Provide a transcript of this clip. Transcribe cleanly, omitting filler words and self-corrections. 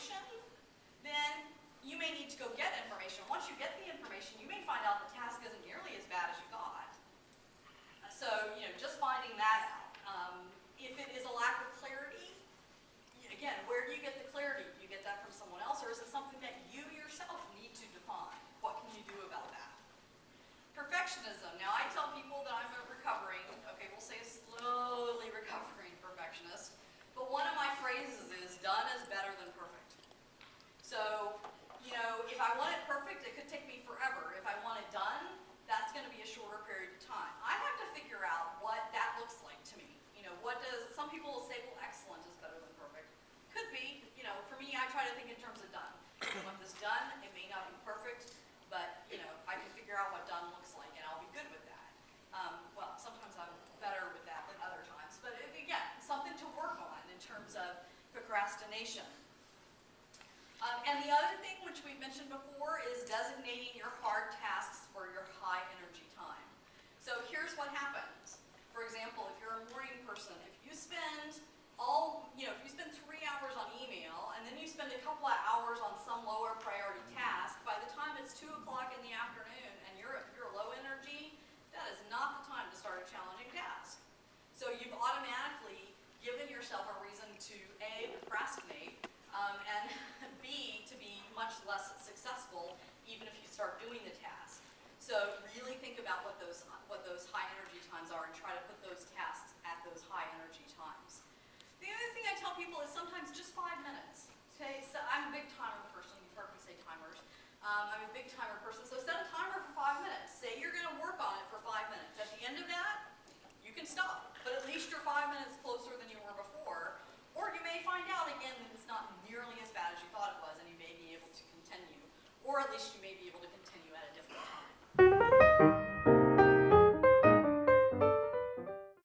information, then you may need to go get information. Once you get the information, you may find out the task isn't nearly as bad as you thought. So, just finding that out. If it is a lack of clarity, again, where do you get the clarity? Do you get that from someone else, or is it something that you yourself need to define? What can you do about that? Perfectionism. Now, I tell people that I'm a recovering, okay, we'll say a slowly recovering perfectionist, but one of my phrases is, done is better than perfect. So, if I want it perfect, it could take me forever. If I want it done, that's going to be a shorter period of time. I have to figure out what that looks like to me. Some people will say, well, excellent is better than perfect. Could be, for me, I try to think in terms of done. I want this done, it may not be perfect, but, I can figure out what done looks like, and I'll be good with that. Well, sometimes I'm better with that than other times, but again, something to work on in terms of procrastination. And the other thing, which we've mentioned before, is designating your hard tasks for your high energy time. So here's what happens. For example, if you're a morning person, if you spend 3 hours on email, and then you spend a couple of hours on some lower priority task, by the time it's 2 o'clock in the afternoon and you're low energy, that is not the time to start a challenging task. So you've automatically given yourself a reason to A, procrastinate, and B, to be much less successful even if you start doing the task. So really think about what those high energy times are and try to put those tasks at those high energy times. The other thing I tell people is sometimes just 5 minutes. Okay, so I'm a big timer person. You've heard me say timers. I'm a big timer person. So set a